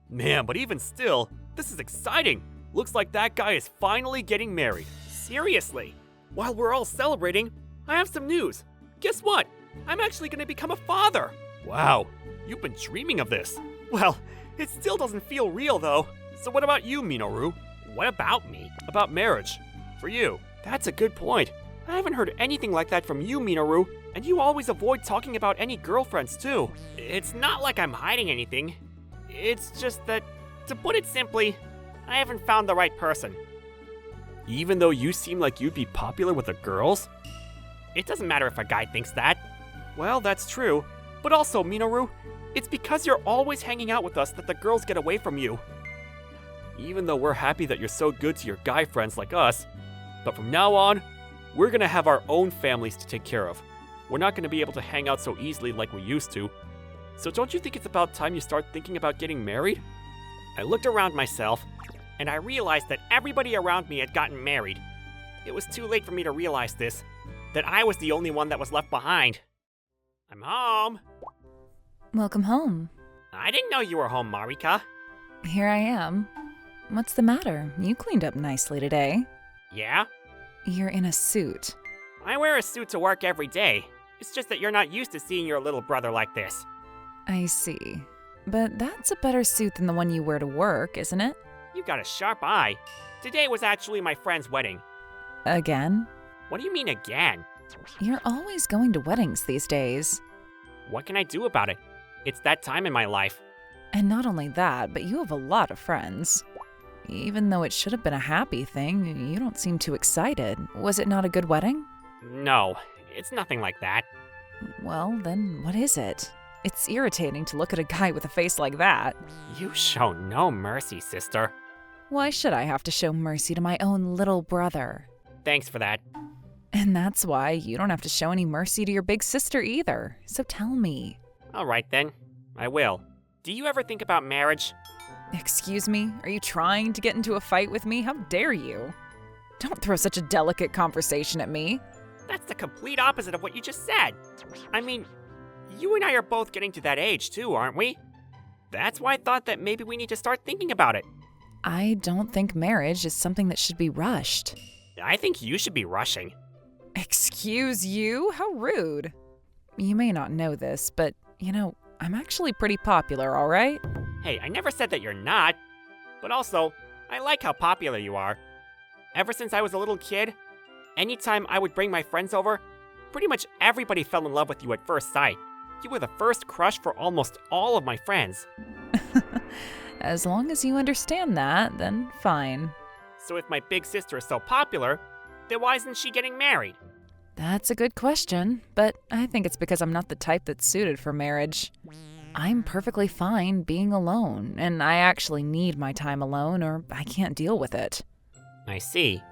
Man, but even still, this is exciting. Looks like that guy is finally getting married. Seriously. While we're all celebrating, I have some news. Guess what? I'm actually going to become a father. Wow, you've been dreaming of this. Well, it still doesn't feel real though. So what about you, Minoru? What about me? About marriage. For you. That's a good point. I haven't heard anything like that from you, Minoru, and you always avoid talking about any girlfriends too. It's not like I'm hiding anything. It's just that, to put it simply, I haven't found the right person. Even though you seem like you'd be popular with the girls? It doesn't matter if a guy thinks that. Well, that's true. But also, Minoru, it's because you're always hanging out with us that the girls get away from you. Even though we're happy that you're so good to your guy friends like us, but from now on, we're gonna have our own families to take care of. We're not gonna be able to hang out so easily like we used to. So don't you think it's about time you start thinking about getting married? I looked around myself, and I realized that everybody around me had gotten married. It was too late for me to realize this, that I was the only one that was left behind. I'm home. Welcome home. I didn't know you were home, Marika. Here I am. What's the matter? You cleaned up nicely today. Yeah? You're in a suit. I wear a suit to work every day. It's just that you're not used to seeing your little brother like this. I see. But that's a better suit than the one you wear to work, isn't it? You've got a sharp eye. Today was actually my friend's wedding. Again? What do you mean again? You're always going to weddings these days. What can I do about it? It's that time in my life. And not only that, but you have a lot of friends. Even though it should have been a happy thing, you don't seem too excited. Was it not a good wedding? No, it's nothing like that. Well, then what is it? It's irritating to look at a guy with a face like that. You show no mercy, sister. Why should I have to show mercy to my own little brother? Thanks for that. And that's why you don't have to show any mercy to your big sister either. So tell me. All right then, I will. Do you ever think about marriage? Excuse me? Are you trying to get into a fight with me? How dare you? Don't throw such a delicate conversation at me. That's the complete opposite of what you just said. I mean, you and I are both getting to that age too, aren't we? That's why I thought that maybe we need to start thinking about it. I don't think marriage is something that should be rushed. I think you should be rushing. Excuse you? How rude. You may not know this, but, I'm actually pretty popular, all right? Hey, I never said that you're not. But also, I like how popular you are. Ever since I was a little kid, anytime I would bring my friends over, pretty much everybody fell in love with you at first sight. You were the first crush for almost all of my friends. As long as you understand that, then fine. So if my big sister is so popular, then why isn't she getting married? That's a good question, but I think it's because I'm not the type that's suited for marriage. I'm perfectly fine being alone, and I actually need my time alone or I can't deal with it. I see.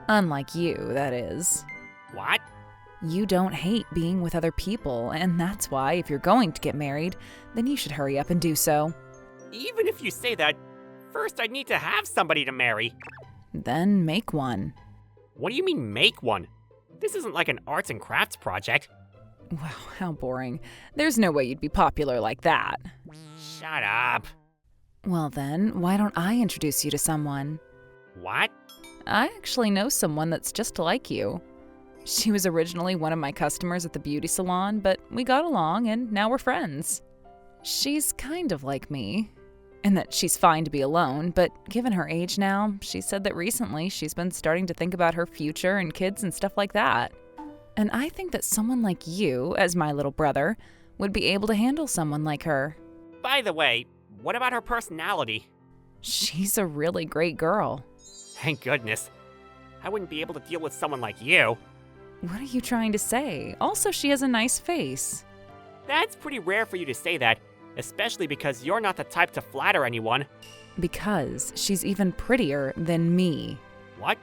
Unlike you, that is. What? You don't hate being with other people, and that's why if you're going to get married, then you should hurry up and do so. Even if you say that, first I'd need to have somebody to marry. Then make one. What do you mean make one? This isn't like an arts and crafts project. Wow, how boring. There's no way you'd be popular like that. Shut up. Well then, why don't I introduce you to someone? What? I actually know someone that's just like you. She was originally one of my customers at the beauty salon, but we got along and now we're friends. She's kind of like me, in that she's fine to be alone, but given her age now, she said that recently she's been starting to think about her future and kids and stuff like that. And I think that someone like you, as my little brother, would be able to handle someone like her. By the way, what about her personality? She's a really great girl. Thank goodness. I wouldn't be able to deal with someone like you. What are you trying to say? Also, she has a nice face. That's pretty rare for you to say that, especially because you're not the type to flatter anyone. Because she's even prettier than me. What?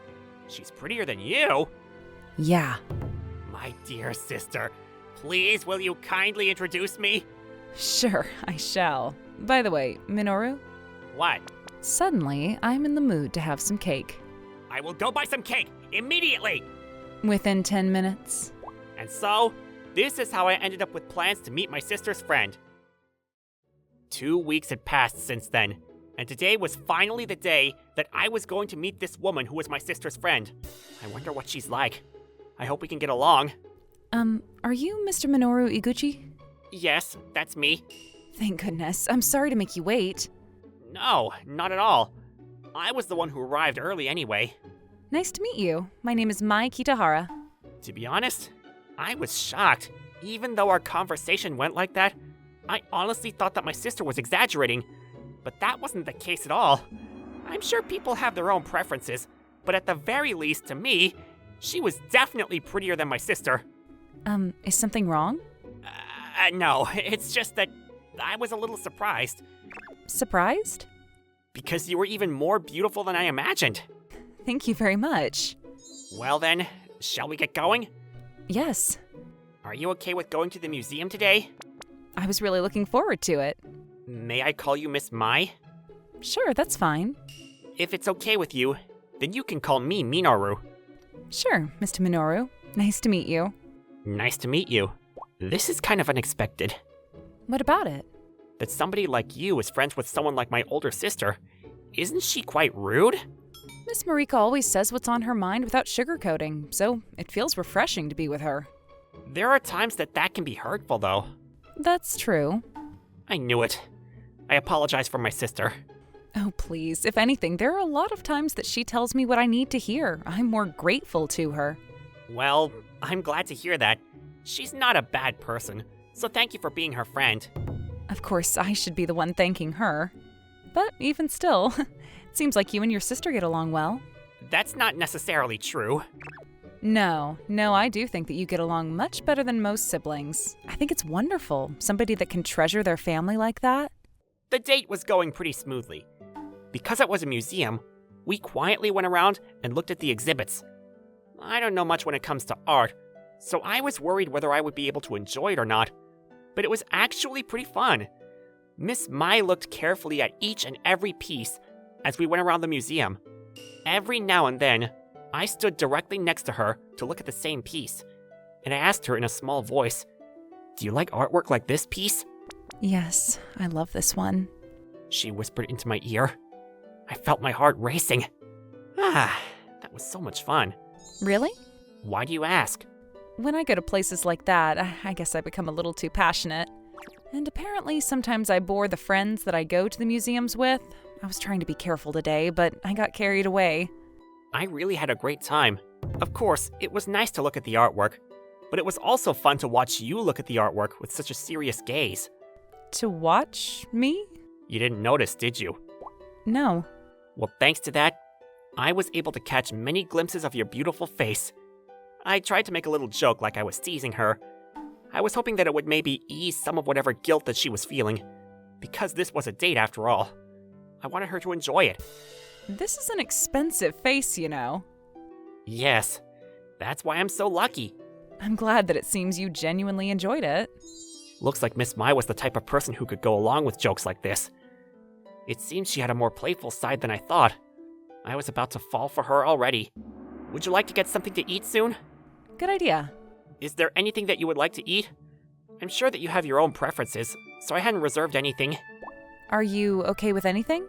She's prettier than you? Yeah. My dear sister, please will you kindly introduce me? Sure, I shall. By the way, Minoru? What? Suddenly, I'm in the mood to have some cake. I will go buy some cake, immediately! Within 10 minutes. And so, this is how I ended up with plans to meet my sister's friend. 2 weeks had passed since then, And today was finally the day that I was going to meet this woman who was my sister's friend. I wonder what she's like. I hope we can get along. Are you Mr. Minoru Iguchi? Yes, that's me. Thank goodness. I'm sorry to make you wait. No, not at all. I was the one who arrived early anyway. Nice to meet you. My name is Mai Kitahara. To be honest, I was shocked. Even though our conversation went like that, I honestly thought that my sister was exaggerating. But that wasn't the case at all. I'm sure people have their own preferences, but at the very least, to me, she was definitely prettier than my sister. Is something wrong? No, it's just that I was a little surprised. Surprised? Because you were even more beautiful than I imagined. Thank you very much. Well then, shall we get going? Yes. Are you okay with going to the museum today? I was really looking forward to it. May I call you Miss Mai? Sure, that's fine. If it's okay with you, then you can call me Minoru. Sure, Mr. Minoru. Nice to meet you. Nice to meet you. This is kind of unexpected. What about it? That somebody like you is friends with someone like my older sister. Isn't she quite rude? Miss Marika always says what's on her mind without sugarcoating, so it feels refreshing to be with her. There are times that can be hurtful, though. That's true. I knew it. I apologize for my sister. Oh, please. If anything, there are a lot of times that she tells me what I need to hear. I'm more grateful to her. Well, I'm glad to hear that. She's not a bad person, so thank you for being her friend. Of course, I should be the one thanking her. But even still, it seems like you and your sister get along well. That's not necessarily true. No, I do think that you get along much better than most siblings. I think it's wonderful, somebody that can treasure their family like that. The date was going pretty smoothly. Because it was a museum, we quietly went around and looked at the exhibits. I don't know much when it comes to art, so I was worried whether I would be able to enjoy it or not. But it was actually pretty fun. Miss Mai looked carefully at each and every piece as we went around the museum. Every now and then, I stood directly next to her to look at the same piece, and I asked her in a small voice, "Do you like artwork like this piece?" Yes, I love this one. She whispered into my ear. I felt my heart racing. That was so much fun. Really? Why do you ask? When I go to places like that, I guess I become a little too passionate. And apparently sometimes I bore the friends that I go to the museums with. I was trying to be careful today, but I got carried away. I really had a great time. Of course, it was nice to look at the artwork, but it was also fun to watch you look at the artwork with such a serious gaze. To watch me? You didn't notice, did you? No. Well, thanks to that, I was able to catch many glimpses of your beautiful face. I tried to make a little joke like I was teasing her. I was hoping that it would maybe ease some of whatever guilt that she was feeling. Because this was a date after all. I wanted her to enjoy it. This is an expensive face, you know. Yes, that's why I'm so lucky. I'm glad that it seems you genuinely enjoyed it. Looks like Miss Mai was the type of person who could go along with jokes like this. It seems she had a more playful side than I thought. I was about to fall for her already. Would you like to get something to eat soon? Good idea. Is there anything that you would like to eat? I'm sure that you have your own preferences, so I hadn't reserved anything. Are you okay with anything?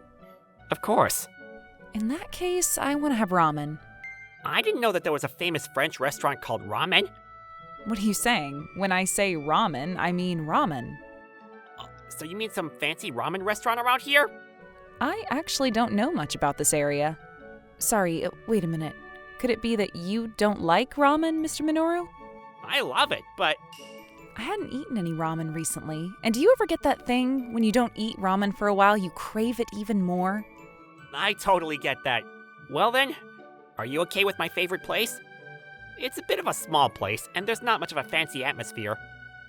Of course. In that case, I want to have ramen. I didn't know that there was a famous French restaurant called Ramen. What are you saying? When I say ramen, I mean ramen. So you mean some fancy ramen restaurant around here? I actually don't know much about this area. Sorry, wait a minute. Could it be that you don't like ramen, Mr. Minoru? I love it, but... I hadn't eaten any ramen recently. And do you ever get that thing, when you don't eat ramen for a while, you crave it even more? I totally get that. Well then, are you okay with my favorite place? It's a bit of a small place, and there's not much of a fancy atmosphere,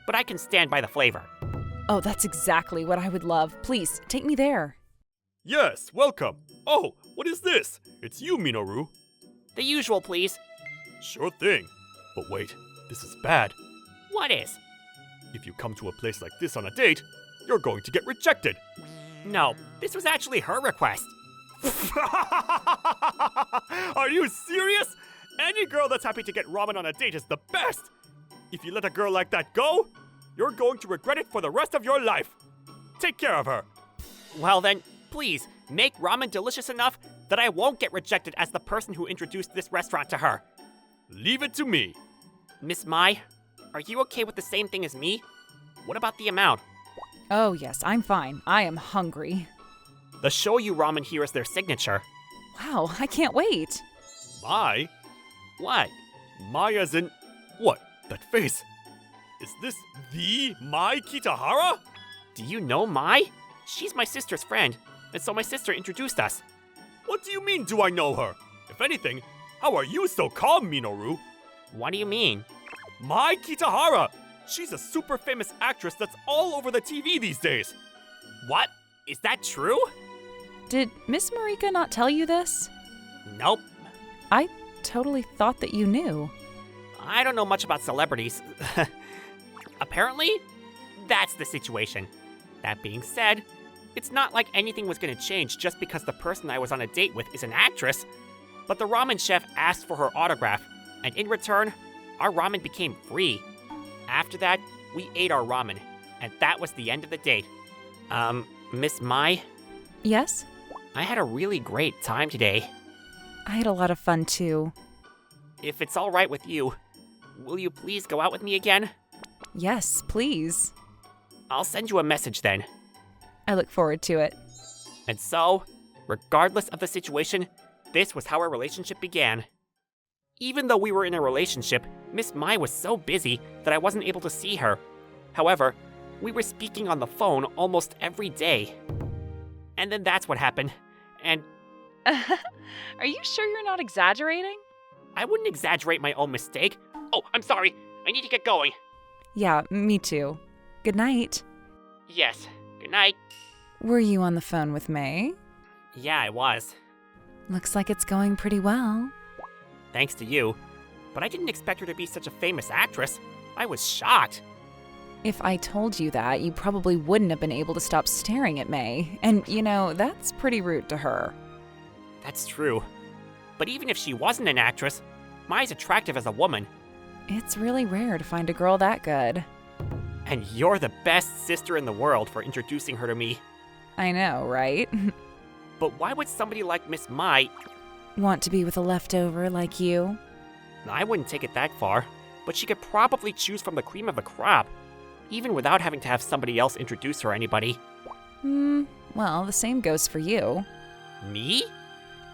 but I can stand by the flavor. Oh, that's exactly what I would love. Please, take me there. Yes, welcome. Oh, what is this? It's you, Minoru. The usual, please. Sure thing. But wait, this is bad. What is? If you come to a place like this on a date, you're going to get rejected. No, this was actually her request. Are you serious? Any girl that's happy to get ramen on a date is the best. If you let a girl like that go, you're going to regret it for the rest of your life. Take care of her. Well then, please, make ramen delicious enough that I won't get rejected as the person who introduced this restaurant to her. Leave it to me. Miss Mai, are you okay with the same thing as me? What about the amount? Oh, yes, I'm fine. I am hungry. The shoyu ramen here is their signature. Wow, I can't wait. Mai? What? Mai as in... What? That face? Is this the Mai Kitahara? Do you know Mai? She's my sister's friend, and so my sister introduced us. What do you mean, do I know her? If anything, how are you so calm, Minoru? What do you mean? Mai Kitahara! She's a super famous actress that's all over the TV these days. What? Is that true? Did Miss Marika not tell you this? Nope. I totally thought that you knew. I don't know much about celebrities. Apparently, that's the situation. That being said, it's not like anything was gonna change just because the person I was on a date with is an actress. But the ramen chef asked for her autograph, and in return, our ramen became free. After that, we ate our ramen, and that was the end of the date. Miss Mai? Yes? I had a really great time today. I had a lot of fun too. If it's all right with you, will you please go out with me again? Yes, please. I'll send you a message then. I look forward to it. And so, regardless of the situation, this was how our relationship began. Even though we were in a relationship, Miss Mai was so busy that I wasn't able to see her. However, we were speaking on the phone almost every day. And then that's what happened. And Are you sure you're not exaggerating? I wouldn't exaggerate my own mistake. Oh, I'm sorry. I need to get going. Yeah, me too. Good night. Yes. Good night. Were you on the phone with May? Yeah, I was. Looks like it's going pretty well. Thanks to you. But I didn't expect her to be such a famous actress. I was shocked. If I told you that, you probably wouldn't have been able to stop staring at May. And, you know, that's pretty rude to her. That's true. But even if she wasn't an actress, Mai's attractive as a woman. It's really rare to find a girl that good. And you're the best sister in the world for introducing her to me. I know, right? But why would somebody like Miss Mai... Want to be with a leftover like you? I wouldn't take it that far, but she could probably choose from the cream of the crop, even without having to have somebody else introduce her to anybody. Well, the same goes for you. Me?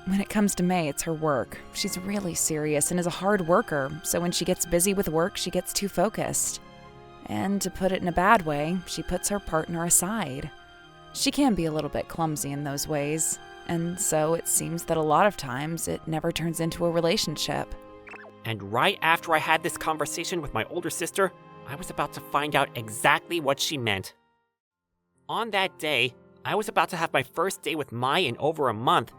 When it comes to May, it's her work. She's really serious and is a hard worker, so when she gets busy with work, she gets too focused. And to put it in a bad way, she puts her partner aside. She can be a little bit clumsy in those ways, and so it seems that a lot of times it never turns into a relationship. And right after I had this conversation with my older sister, I was about to find out exactly what she meant. On that day, I was about to have my first day with Mai in over a month.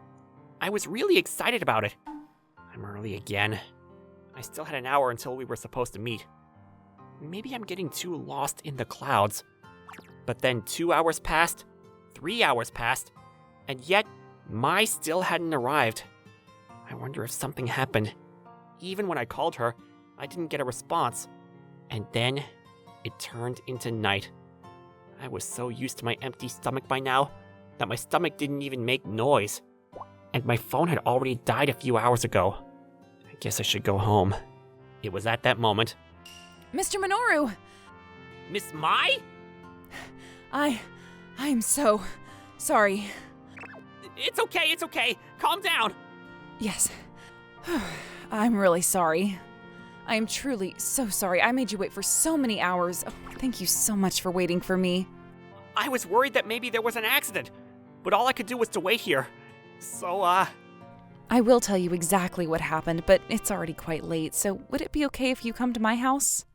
I was really excited about it. I'm early again. I still had an hour until we were supposed to meet. Maybe I'm getting too lost in the clouds. But then 2 hours passed, 3 hours passed, and yet Mai still hadn't arrived. I wonder if something happened. Even when I called her, I didn't get a response. And then it turned into night. I was so used to my empty stomach by now that my stomach didn't even make noise. And my phone had already died a few hours ago. I guess I should go home. It was at that moment. Mr. Minoru! Miss Mai? I'm so sorry. It's okay. Calm down. Yes. I'm really sorry. I am truly so sorry. I made you wait for so many hours. Oh, thank you so much for waiting for me. I was worried that maybe there was an accident, but all I could do was to wait here. So, I will tell you exactly what happened, but it's already quite late, so would it be okay if you come to my house?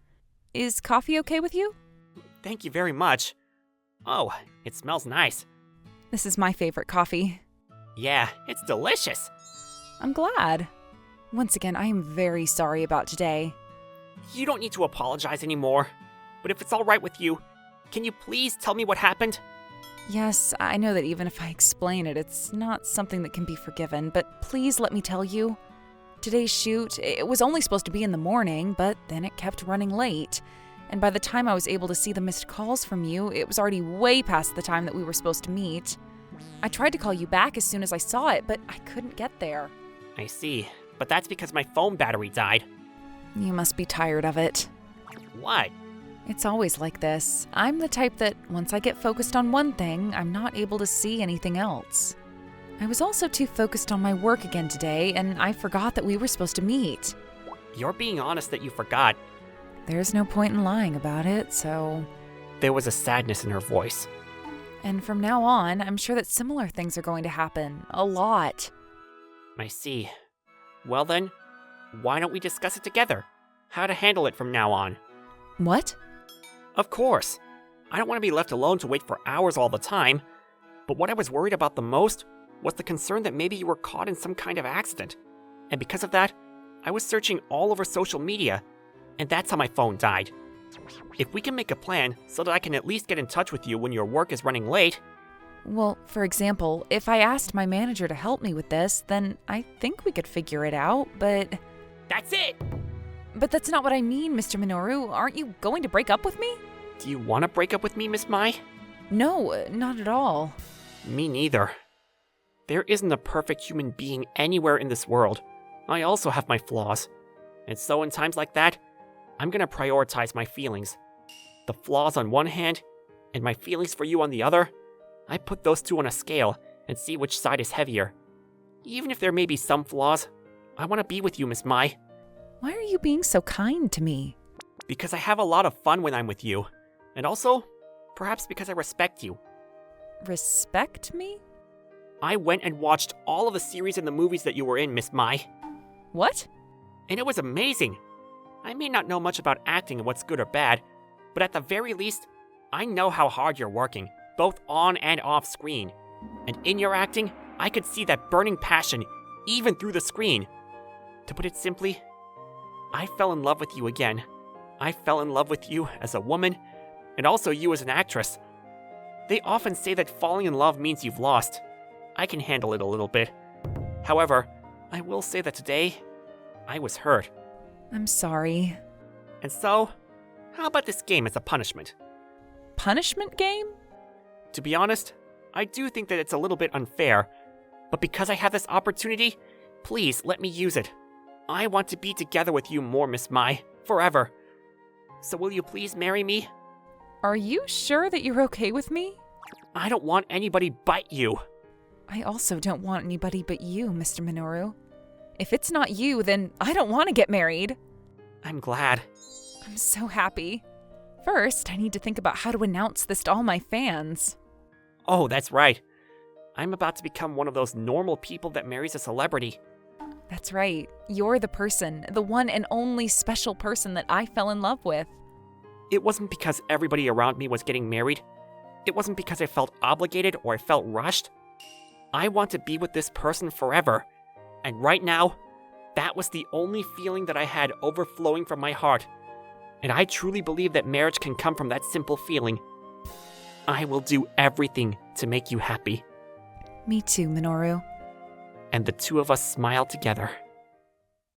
Is coffee okay with you? Thank you very much. Oh, it smells nice. This is my favorite coffee. Yeah, it's delicious. I'm glad. Once again, I am very sorry about today. You don't need to apologize anymore. But if it's all right with you, can you please tell me what happened? Yes, I know that even if I explain it, it's not something that can be forgiven, but please let me tell you. Today's shoot, it was only supposed to be in the morning, but then it kept running late. And by the time I was able to see the missed calls from you, it was already way past the time that we were supposed to meet. I tried to call you back as soon as I saw it, but I couldn't get there. I see, but that's because my phone battery died. You must be tired of it. What? It's always like this. I'm the type that once I get focused on one thing, I'm not able to see anything else. I was also too focused on my work again today, and I forgot that we were supposed to meet. You're being honest that you forgot. There's no point in lying about it, so... There was a sadness in her voice. And from now on, I'm sure that similar things are going to happen. A lot. I see. Well then, why don't we discuss it together? How to handle it from now on. What? Of course. I don't want to be left alone to wait for hours all the time. But what I was worried about the most was the concern that maybe you were caught in some kind of accident. And because of that, I was searching all over social media, and that's how my phone died. If we can make a plan so that I can at least get in touch with you when your work is running late... Well, for example, if I asked my manager to help me with this, then I think we could figure it out, but... That's it! But that's not what I mean, Mr. Minoru. Aren't you going to break up with me? Do you want to break up with me, Miss Mai? No, not at all. Me neither. There isn't a perfect human being anywhere in this world. I also have my flaws. And so in times like that, I'm gonna prioritize my feelings. The flaws on one hand, and my feelings for you on the other, I put those two on a scale and see which side is heavier. Even if there may be some flaws, I want to be with you, Miss Mai. Why are you being so kind to me? Because I have a lot of fun when I'm with you. And also, perhaps because I respect you. Respect me? I went and watched all of the series and the movies that you were in, Miss Mai. What? And it was amazing. I may not know much about acting and what's good or bad, but at the very least, I know how hard you're working, both on and off screen. And in your acting, I could see that burning passion, even through the screen. To put it simply, I fell in love with you again. I fell in love with you as a woman, and also you as an actress. They often say that falling in love means you've lost. I can handle it a little bit. However, I will say that today, I was hurt. I'm sorry. And so, how about this game as a punishment? Punishment game? To be honest, I do think that it's a little bit unfair, but because I have this opportunity, please let me use it. I want to be together with you more, Miss Mai, forever. So will you please marry me? Are you sure that you're okay with me? I don't want anybody but you. I also don't want anybody but you, Mr. Minoru. If it's not you, then I don't want to get married. I'm glad. I'm so happy. First, I need to think about how to announce this to all my fans. Oh, that's right. I'm about to become one of those normal people that marries a celebrity. That's right. You're the person, the one and only special person that I fell in love with. It wasn't because everybody around me was getting married. It wasn't because I felt obligated or I felt rushed. I want to be with this person forever. And right now, that was the only feeling that I had overflowing from my heart. And I truly believe that marriage can come from that simple feeling. I will do everything to make you happy. Me too, Minoru. And the two of us smiled together.